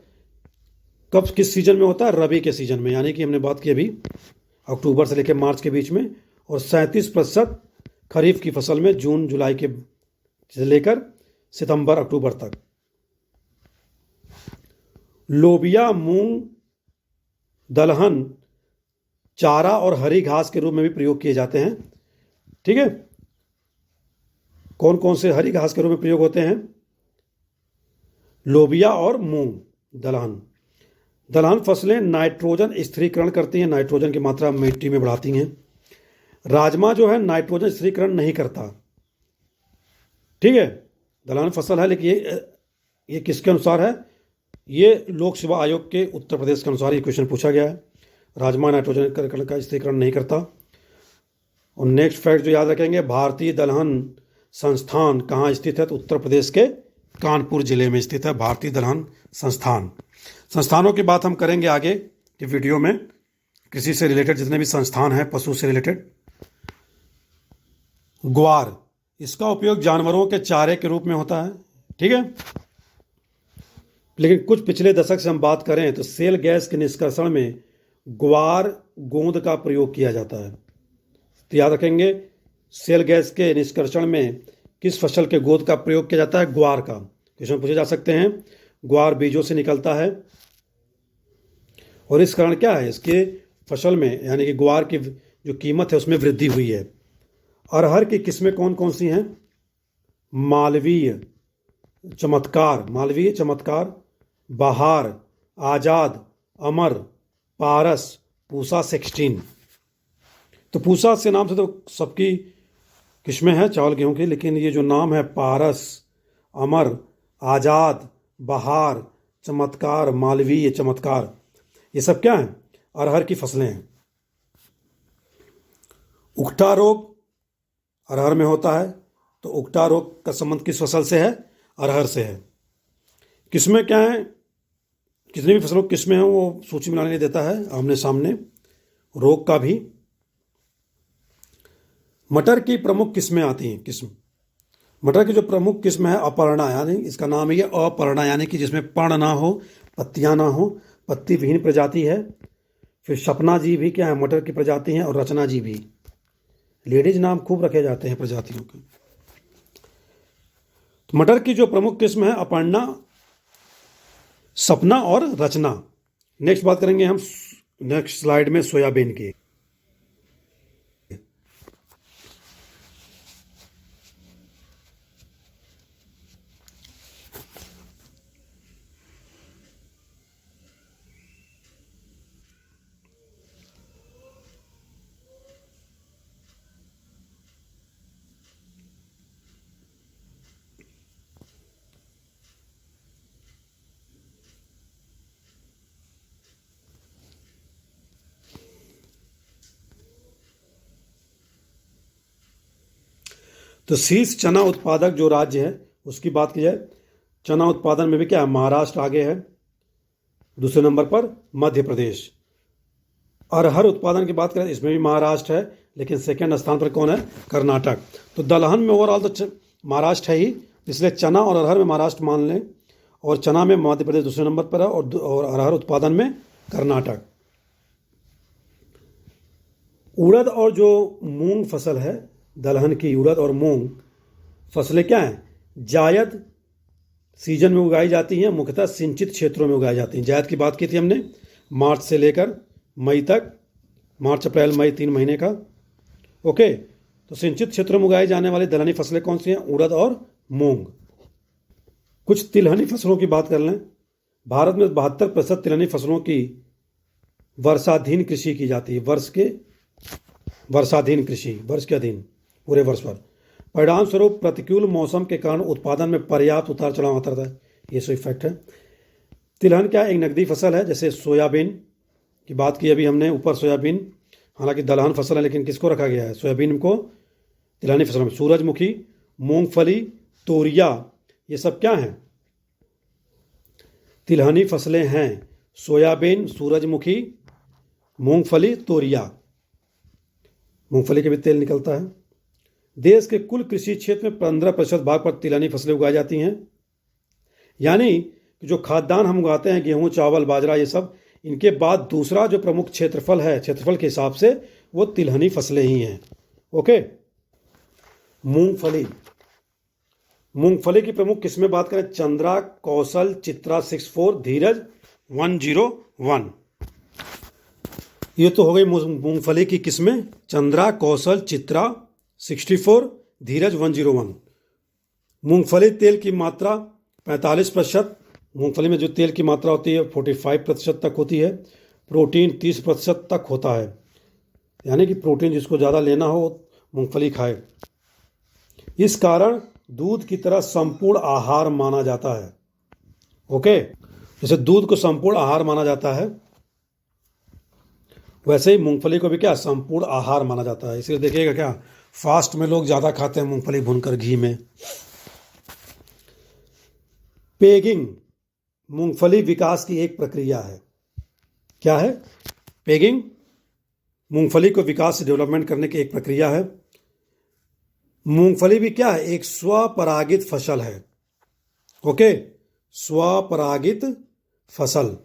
कब किस सीजन में होता है, रबी के सीजन में, यानी कि हमने बात की अभी अक्टूबर से लेकर मार्च के बीच में, और 37% खरीफ की फसल में, जून जुलाई के से लेकर सितंबर अक्टूबर तक। लोबिया, मूंग, दलहन चारा और हरी घास के रूप में भी प्रयोग किए जाते हैं। ठीक है, कौन कौन से हरी घास के रूप में प्रयोग होते हैं, लोबिया और मूंग, दलहन फसलें नाइट्रोजन स्थिरीकरण करती हैं, नाइट्रोजन की मात्रा मिट्टी में बढ़ाती हैं। राजमा जो है नाइट्रोजन स्थिरीकरण नहीं करता। ठीक है, दलहन फसल है, लेकिन ये किसके अनुसार है, ये लोक सेवा आयोग के उत्तर प्रदेश के अनुसार ये क्वेश्चन पूछा गया है। राजमा नाइट्रोजन का स्थिरीकरण नहीं करता। और नेक्स्ट फैक्ट जो याद रखेंगे, भारतीय दलहन संस्थान कहाँ स्थित है, तो उत्तर प्रदेश के कानपुर जिले में स्थित है भारतीय दलहन संस्थान। संस्थानों की बात हम करेंगे आगे के वीडियो में। कृषि से रिलेटेड जितने भी संस्थान हैं, पशु से रिलेटेड। ग्वार, इसका उपयोग जानवरों के चारे के रूप में होता है, ठीक है। लेकिन कुछ पिछले दशक से हम बात करें तो सेल गैस के निष्कर्षण में ग्वार गोंद का प्रयोग किया जाता है। तो याद रखेंगे, सेल गैस के निष्कर्षण में किस फसल के गोंद का प्रयोग किया जाता है? ग्वार का। क्वेश्चन पूछे जा सकते हैं। ग्वार बीजों से निकलता है और इस कारण क्या है, इसके फसल में यानी कि ग्वार की जो कीमत है उसमें वृद्धि हुई है। अरहर की किस्में कौन कौन सी हैं? मालवीय चमत्कार, बहार, आजाद, अमर, पारस, पूसा 16। तो पूसा से नाम से तो सबकी किस्में हैं चावल गेहूं की, लेकिन ये जो नाम है पारस, अमर, आजाद, बहार, चमत्कार, मालवीय चमत्कार, ये सब क्या हैं? अरहर की फसलें हैं। उकठा रोग अरहर में होता है, तो उकठा रोग का संबंध किस फसल से है? अरहर से है। किस्में क्या हैं? कितनी भी फसलों की किस्में हैं वो सूची में लाने नहीं देता है आमने सामने, रोग का भी। मटर की प्रमुख किस्में आती हैं। किस्म मटर की जो प्रमुख किस्म है अपर्णा, यानी इसका नाम ही है अपर्णा, यानी कि जिसमें पर्ण ना हो, पत्तियां ना हो, पत्ती विहीन प्रजाति है। फिर सपना जी भी क्या है? मटर की प्रजाति है। और रचना जी भी। लेडीज नाम खूब रखे जाते हैं प्रजातियों के। तो मटर की जो प्रमुख किस्म है अपर्णा, सपना और रचना। नेक्स्ट बात करेंगे हम नेक्स्ट स्लाइड में सोयाबीन की। तो शीर्ष चना उत्पादक जो राज्य है उसकी बात की जाए, चना उत्पादन में भी क्या है? महाराष्ट्र आगे है, दूसरे नंबर पर मध्य प्रदेश। अरहर उत्पादन की बात करें इसमें भी महाराष्ट्र है, लेकिन सेकंड स्थान पर कौन है? कर्नाटक। तो दलहन में ओवरऑल तो महाराष्ट्र है ही, इसलिए चना और अरहर में महाराष्ट्र मान लें, और चना में मध्य प्रदेश दूसरे नंबर पर है, और अरहर उत्पादन में कर्नाटक। उड़द और जो मूंग फसल है, दलहन की उड़द और मूंग फसलें क्या हैं? जायद सीजन में उगाई जाती हैं, मुख्यतः सिंचित क्षेत्रों में उगाई जाती हैं। जायद की बात की थी हमने, मार्च से लेकर मई तक, मार्च अप्रैल मई 3 महीने का। ओके, तो सिंचित क्षेत्रों में उगाई जाने वाली दलहनी फसलें कौन सी हैं? उड़द और मूंग। कुछ तिलहनी फसलों की बात कर लें। भारत में 72% तिलहनी फसलों की वर्षाधीन कृषि की जाती है। वर्षाधीन कृषि, वर्ष के अधीन, पूरे वर्ष पर। परिणाम स्वरूप प्रतिकूल मौसम के कारण उत्पादन में पर्याप्त उतार चढ़ाव आता रहता है, ये सो इफेक्ट है। तिलहन क्या एक नकदी फसल है, जैसे सोयाबीन की बात की अभी हमने ऊपर। सोयाबीन हालांकि दलहन फसल है, लेकिन किसको रखा गया है? सोयाबीन को तिलहनी फसल में। सूरजमुखी, मूंगफली, तोरिया, ये सब क्या हैं? तिलहनी फसलें हैं। सोयाबीन, सूरजमुखी, मूंगफली, तोरिया। मूंगफली के भी तेल निकलता है। देश के कुल कृषि क्षेत्र में 15% भाग पर तिलहनी फसलें उगाई जाती हैं। यानी जो खाद्यान्न हम उगाते हैं, गेहूं, चावल, बाजरा, ये सब, इनके बाद दूसरा जो प्रमुख क्षेत्रफल है, क्षेत्रफल के हिसाब से वो तिलहनी फसलें ही हैं। ओके। मूंगफली की प्रमुख किस्में बात करें, चंद्रा, कौशल, चित्रा 64, धीरज 101। ये तो हो गई मूंगफली की किस्में, चंद्रा, कौशल, चित्रा 64, धीरज 101। मूंगफली तेल की मात्रा 45%। मूंगफली में जो तेल की मात्रा होती है 45% तक होती है। प्रोटीन 30% तक होता है, यानी कि प्रोटीन जिसको ज़्यादा लेना हो मूंगफली खाए। इस कारण दूध की तरह संपूर्ण आहार माना जाता है। ओके, जैसे दूध को संपूर्ण आहार माना जाता है, वैसे ही मूंगफली को भी क्या संपूर्ण आहार माना जाता है। इसलिए देखिएगा क्या फास्ट में लोग ज़्यादा खाते हैं मूंगफली भूनकर घी में। पेगिंग मूंगफली विकास की एक प्रक्रिया है। क्या है पेगिंग? मूंगफली को विकास से डेवलपमेंट करने की एक प्रक्रिया है। मूंगफली भी क्या है, एक स्वपरागित फसल है। ओके, स्वपरागित फसल,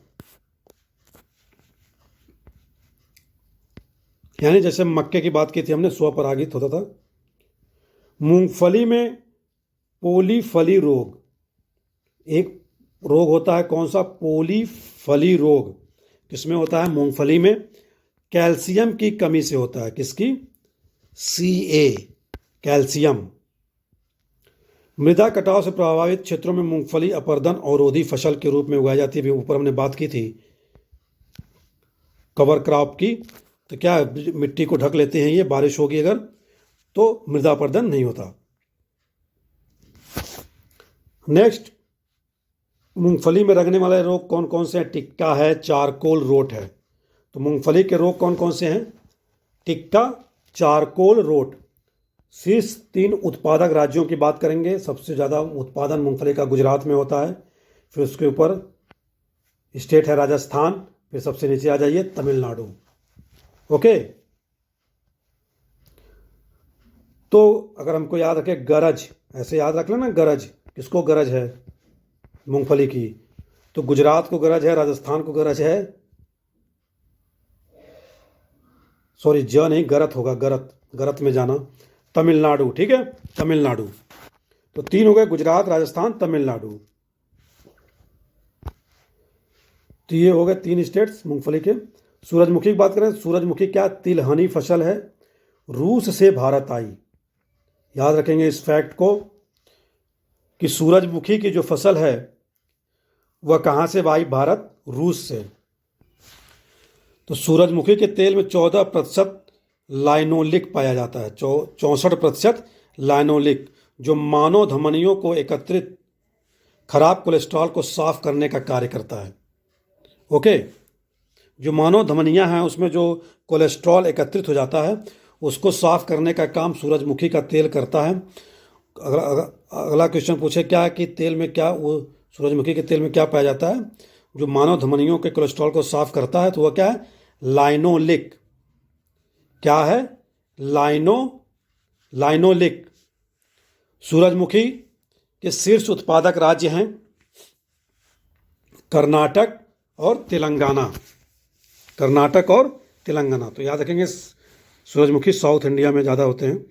यानी जैसे मक्के की बात की थी हमने, स्वपरागित होता था। मूंगफली में पोलीफली रोग, एक रोग होता है, कौन सा, पोलीफली रोग। किसमें होता है, मूंगफली में। कैल्शियम की कमी से होता है, किसकी, Ca, कैल्शियम। मृदा कटाव से प्रभावित क्षेत्रों में मूंगफली अपर्दन अवरोधी फसल के रूप में उगाई जाती है। ऊपर हमने बात की थी कवर क्रॉप की, तो क्या मिट्टी को ढक लेते हैं ये, बारिश होगी अगर तो मृदा अपर्दन नहीं होता। नेक्स्ट, मूंगफली में लगने वाले रोग कौन कौन से हैं, टिक्का है, चारकोल रोट है। तो मूंगफली के रोग कौन कौन से हैं, टिक्का, चारकोल, रोट। शीर्ष 3 उत्पादक राज्यों की बात करेंगे। सबसे ज़्यादा उत्पादन मूंगफली का गुजरात में होता है, फिर उसके ऊपर स्टेट है राजस्थान, फिर सबसे नीचे आ जाइए तमिलनाडु। ओके, तो अगर हमको याद रखे गरज, ऐसे याद रख लेना, गरज किसको गरज है, मूंगफली की, तो गुजरात को गरज है, राजस्थान को गरज है, सॉरी ज नहीं गरत होगा, गरत, गरत में जाना, तमिलनाडु। ठीक है, तमिलनाडु। तो 3 हो गए, गुजरात, राजस्थान, तमिलनाडु। तो ये हो गए 3 स्टेट्स मूंगफली के। सूरजमुखी की बात करें, सूरजमुखी क्या, तिलहनी फसल है, रूस से भारत आई। याद रखेंगे इस फैक्ट को कि सूरजमुखी की जो फसल है वह कहाँ से आई, भारत, रूस से। तो सूरजमुखी के तेल में 14% लाइनोलिक पाया जाता है, 64% लाइनोलिक, जो मानव धमनियों को एकत्रित खराब कोलेस्ट्रॉल को साफ करने का कार्य करता है। ओके, जो मानव धमनियां हैं उसमें जो कोलेस्ट्रॉल एकत्रित हो जाता है उसको साफ करने का काम सूरजमुखी का तेल करता है। अगला क्वेश्चन पूछे क्या कि तेल में क्या, वो सूरजमुखी के तेल में क्या पाया जाता है जो मानव धमनियों के कोलेस्ट्रॉल को साफ करता है, तो वह क्या है, लाइनोलिक। क्या है, लाइनोलिक। सूरजमुखी के शीर्ष उत्पादक राज्य हैं कर्नाटक और तेलंगाना, कर्नाटक और तेलंगाना। तो याद रखेंगे सूरजमुखी साउथ इंडिया में ज़्यादा होते हैं,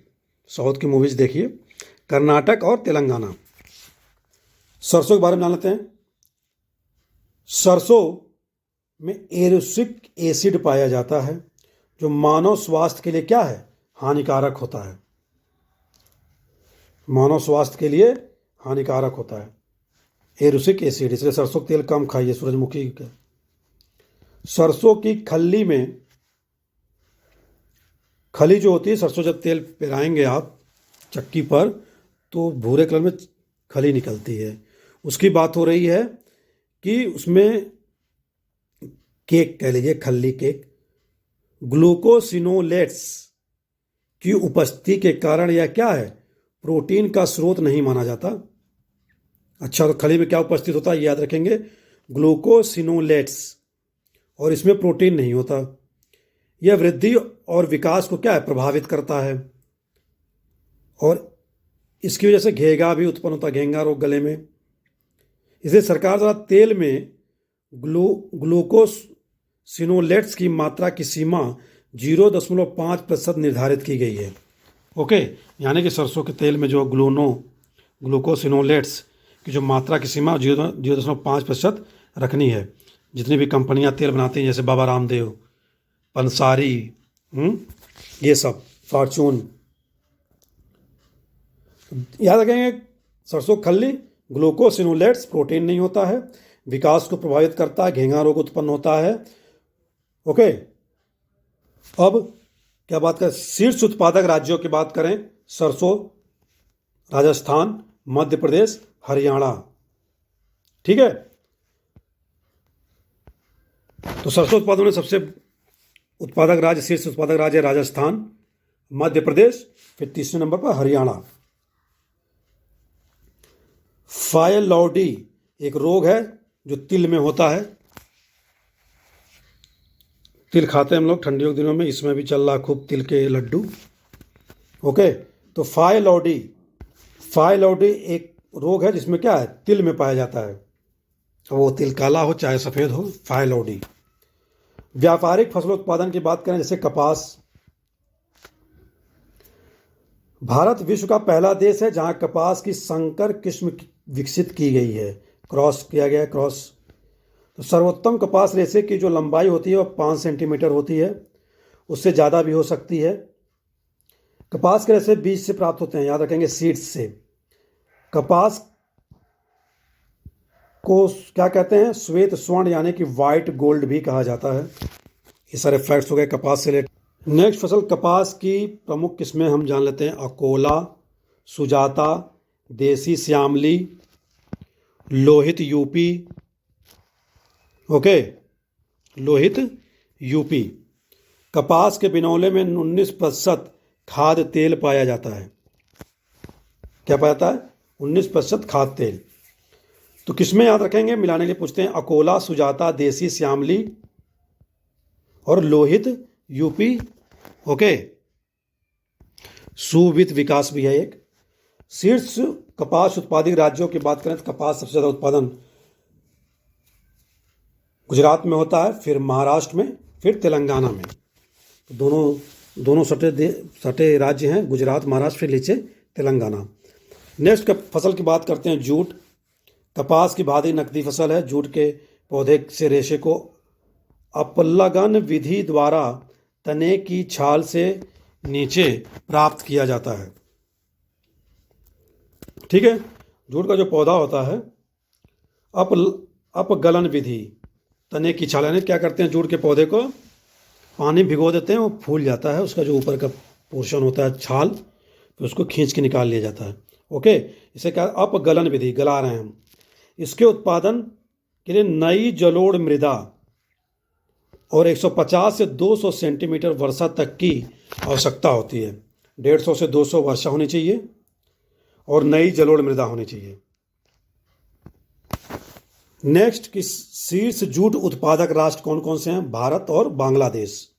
साउथ की मूवीज़ देखिए, कर्नाटक और तेलंगाना। सरसों के बारे में जान लेते हैं। सरसों में एरुसिक एसिड पाया जाता है जो मानव स्वास्थ्य के लिए क्या है, हानिकारक होता है, मानव स्वास्थ्य के लिए हानिकारक होता है एरुसिक एसिड, इसलिए सरसों का तेल कम खाइए सूरजमुखी का। सरसों की खल्ली में, खली जो होती है, सरसों जब तेल पिराएंगे आप चक्की पर तो भूरे कलर में खली निकलती है, उसकी बात हो रही है कि उसमें केक कह लीजिए, खल्ली केक, ग्लूकोसिनोलेट्स की उपस्थिति के कारण यह क्या है, प्रोटीन का स्रोत नहीं माना जाता। अच्छा, तो खली में क्या उपस्थित होता है, याद रखेंगे ग्लूकोसिनोलेट्स, और इसमें प्रोटीन नहीं होता। यह वृद्धि और विकास को क्या है, प्रभावित करता है, और इसकी वजह से घेंघा भी उत्पन्न होता है, घेंघा रोग गले में। इसलिए सरकार द्वारा तेल में ग्लूकोसिनोलेट्स की मात्रा की सीमा 0.5% निर्धारित की गई है। ओके, यानी कि सरसों के तेल में जो ग्लूकोसिनोलेट्स की जो मात्रा की सीमा 0.5% रखनी है। जितनी भी कंपनियां तेल बनाती हैं, जैसे बाबा रामदेव, पंसारी, ये सब, फॉर्चून, याद रखेंगे सरसों खल्ली, ग्लूकोसिनोलेट्स, प्रोटीन नहीं होता है, विकास को प्रभावित करता है, घेंघा रोग उत्पन्न होता है। ओके, अब क्या बात करें, शीर्ष उत्पादक राज्यों की बात करें, सरसों राजस्थान, मध्य प्रदेश, हरियाणा। ठीक है, तो सरसों उत्पादन में सबसे उत्पादक राज्य, शीर्ष उत्पादक राज्य राजस्थान, मध्य प्रदेश, फिर तीसरे नंबर पर हरियाणा। फायलॉडी एक रोग है जो तिल में होता है, तिल खाते हैं हम लोग ठंडियों के दिनों में, इसमें भी चल रहा खूब तिल के लड्डू। ओके, तो फाइलॉडी एक रोग है जिसमें क्या है, तिल में पाया जाता है। वो तिल काला हो चाहे सफ़ेद हो, फाइलॉडी। व्यापारिक फसलोत्पादन की बात करें जैसे कपास। भारत विश्व का पहला देश है जहां कपास की संकर किस्म विकसित की गई है, क्रॉस किया गया है, क्रॉस। तो सर्वोत्तम कपास रेशे की जो लंबाई होती है वो 5 सेंटीमीटर होती है, उससे ज़्यादा भी हो सकती है। कपास के रेशे बीज से प्राप्त होते हैं, याद रखेंगे, सीड्स से। कपास को क्या कहते हैं, श्वेत स्वर्ण यानी कि वाइट गोल्ड भी कहा जाता है। ये सारे फैक्ट्स हो गए कपास से रिलेटेड। नेक्स्ट फसल, कपास की प्रमुख किस्में हम जान लेते हैं। Akola, Sujata, Desi Shyamali, Lohit UP. Okay, Lohit UP. कपास के बिनौले में 19% खाद्य तेल पाया जाता है। क्या पाया जाता है, 19% खाद्य तेल। तो किस्में याद रखेंगे, मिलाने के लिए पूछते हैं। अकोला, सुजाता, देसी श्यामली और लोहित यूपी। ओके, सुविध विकास भी है एक। शीर्ष कपास उत्पादक राज्यों की बात करें तो कपास सबसे ज़्यादा उत्पादन गुजरात में होता है, फिर महाराष्ट्र में, फिर तेलंगाना में। तो दोनों सटे राज्य हैं, गुजरात, महाराष्ट्र, फिर नीचे तेलंगाना। नेक्स्ट फसल की बात करते हैं, जूट। कपास की भारी नकदी फसल है। जूट के पौधे से रेशे को अपलगन विधि द्वारा तने की छाल से नीचे प्राप्त किया जाता है। ठीक है, जूट का जो पौधा होता है, अपगलन विधि, तने की छाल, यानी क्या करते हैं, जूट के पौधे को पानी भिगो देते हैं, वो फूल जाता है, उसका जो ऊपर का पोर्शन होता है छाल, फिर उसको खींच के निकाल लिया जाता है। ओके, इसे क्या, अपगलन विधि, गला रहे हैं हम। इसके उत्पादन के लिए नई जलोढ़ मृदा और 150 से 200 सेंटीमीटर वर्षा तक की आवश्यकता होती है। 150 से 200 वर्षा होनी चाहिए और नई जलोढ़ मृदा होनी चाहिए। नेक्स्ट कि शीर्ष जूट उत्पादक राष्ट्र कौन कौन से हैं, भारत और बांग्लादेश।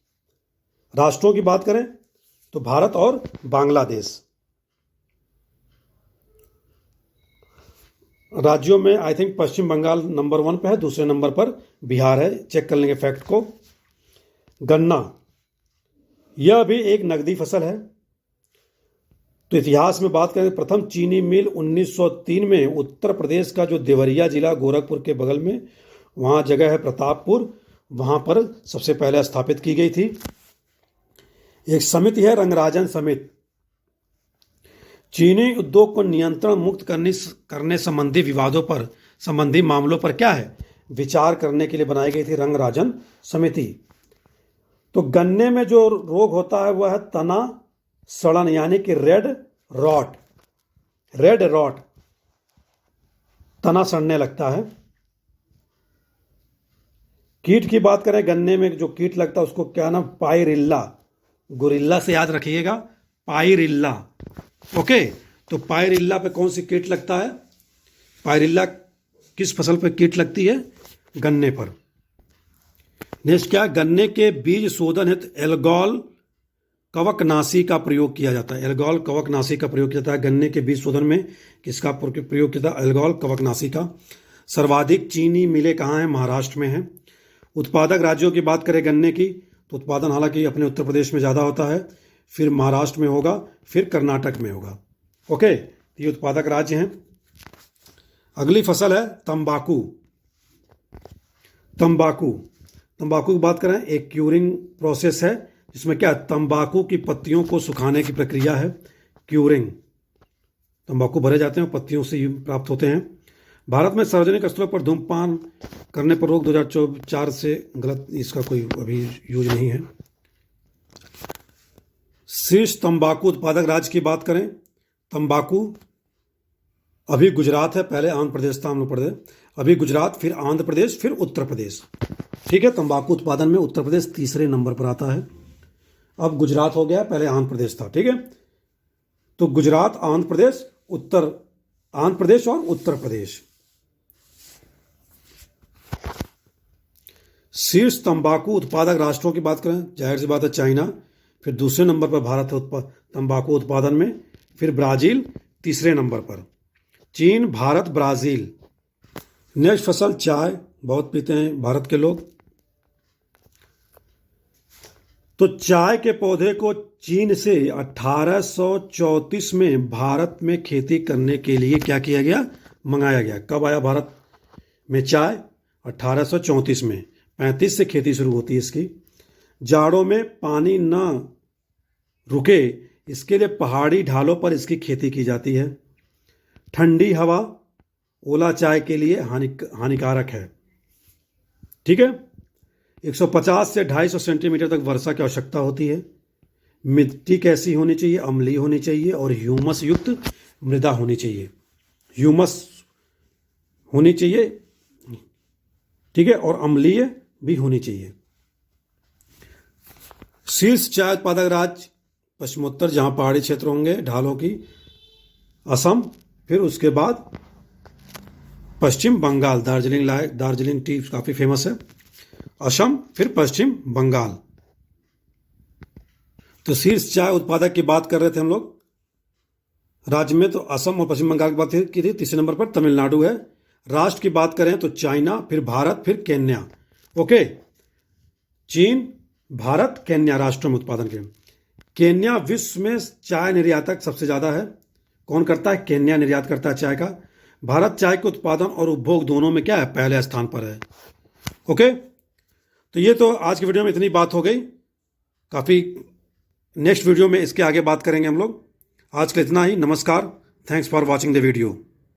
राष्ट्रों की बात करें तो भारत और बांग्लादेश। राज्यों में I think Pashchim Bangal number 1 पे है, दूसरे नंबर पर बिहार है, चेक कर लेंगे फैक्ट को। गन्ना, यह भी एक नकदी फसल है। तो इतिहास में बात करें, प्रथम चीनी मिल 1903 में उत्तर प्रदेश का जो देवरिया जिला गोरखपुर के बगल में, वहाँ जगह है प्रतापपुर, वहाँ पर सबसे पहले स्थापित की गई थी। एक समिति है रंगराजन समिति, चीनी उद्योग को नियंत्रण मुक्त करने संबंधी विवादों पर, संबंधी मामलों पर क्या है, विचार करने के लिए बनाई गई थी रंगराजन समिति। तो गन्ने में जो रोग होता है वह है तना सड़न यानी कि रेड रॉट, तना सड़ने लगता है। कीट की बात करें, गन्ने में जो कीट लगता है उसको क्या नाम, पायरिल्ला, गोरिल्ला से याद रखिएगा, पायरिल्ला। ओके, तो पायरिल्ला पे कौन सी कीट लगता है, पायरिल्ला किस फसल पे कीट लगती है, गन्ने पर। नेक्स्ट क्या, गन्ने के बीज शोधन हेतु एल्गोल कवकनाशी का प्रयोग किया जाता है। एल्गोल कवकनाशी का प्रयोग किया जाता है गन्ने के बीज शोधन में। किसका प्रयोग किया जाता है, एल्गोल कवकनाशी का। सर्वाधिक चीनी मिलें कहाँ हैं, महाराष्ट्र में है। उत्पादक राज्यों की बात करें गन्ने की, तो उत्पादन हालांकि अपने उत्तर प्रदेश में ज़्यादा होता है, फिर महाराष्ट्र में होगा, फिर कर्नाटक में होगा। ओके, ये उत्पादक राज्य हैं। अगली फसल है तंबाकू। तंबाकू की बात करें, एक क्यूरिंग प्रोसेस है जिसमें क्या, तंबाकू की पत्तियों को सुखाने की प्रक्रिया है क्यूरिंग। तंबाकू भरे जाते हैं, पत्तियों से ही प्राप्त होते हैं। भारत में सार्वजनिक स्थलों पर धूम्रपान करने पर रोक 2004 से गलत, इसका कोई अभी यूज नहीं है। शीर्ष तंबाकू उत्पादक राज्य की बात करें, तंबाकू अभी गुजरात है, पहले आंध्र प्रदेश था, हम लोग पढ़े, अभी गुजरात, फिर आंध्र प्रदेश, फिर उत्तर प्रदेश। ठीक है, तंबाकू उत्पादन में उत्तर प्रदेश तीसरे नंबर पर आता है। अब गुजरात हो गया, पहले आंध्र प्रदेश था। ठीक है, तो गुजरात, आंध्र प्रदेश और उत्तर प्रदेश। शीर्ष तंबाकू उत्पादक राष्ट्रों की बात करें, जाहिर सी बात है चाइना, फिर दूसरे नंबर पर भारत है तंबाकू उत्पादन में, फिर ब्राज़ील तीसरे नंबर पर, चीन, भारत, ब्राज़ील। नेक्स्ट फसल चाय, बहुत पीते हैं भारत के लोग। तो चाय के पौधे को चीन से 1834 में भारत में खेती करने के लिए क्या किया गया, मंगाया गया। कब आया भारत में चाय? 1834 में। 35 से खेती शुरू होती है इसकी। जाड़ों में पानी न रुके इसके लिए पहाड़ी ढालों पर इसकी खेती की जाती है। ठंडी हवा ओला चाय के लिए हानिकारक है। ठीक है। 150 से 250 सेंटीमीटर तक वर्षा की आवश्यकता होती है। मिट्टी कैसी होनी चाहिए? अम्लीय होनी चाहिए और ह्यूमस युक्त मृदा होनी चाहिए। ह्यूमस होनी चाहिए, ठीक है, और अम्लीय भी होनी चाहिए। शीर्ष चाय उत्पादक राज्य पश्चिमोत्तर, जहां पहाड़ी क्षेत्र होंगे ढालों की, असम, फिर उसके बाद पश्चिम बंगाल। दार्जिलिंग टी काफ़ी फेमस है। असम, फिर पश्चिम बंगाल। तो शीर्ष चाय उत्पादक की बात कर रहे थे हम लोग राज्य में, तो असम और पश्चिम बंगाल की बात की थी। तीसरे नंबर पर तमिलनाडु है। राष्ट्र की बात करें तो चाइना, फिर भारत, फिर केन्या। ओके, चीन, भारत, केन्या राष्ट्रों में उत्पादन के। केन्या विश्व में चाय निर्यातक सबसे ज़्यादा है। कौन करता है? केन्या निर्यात करता है चाय का। भारत चाय के उत्पादन और उपभोग दोनों में क्या है? पहले स्थान पर है। ओके, तो ये तो आज की वीडियो में इतनी बात हो गई काफ़ी। नेक्स्ट वीडियो में इसके आगे बात करेंगे हम लोग। आज के इतना ही। नमस्कार। Thanks for watching the video.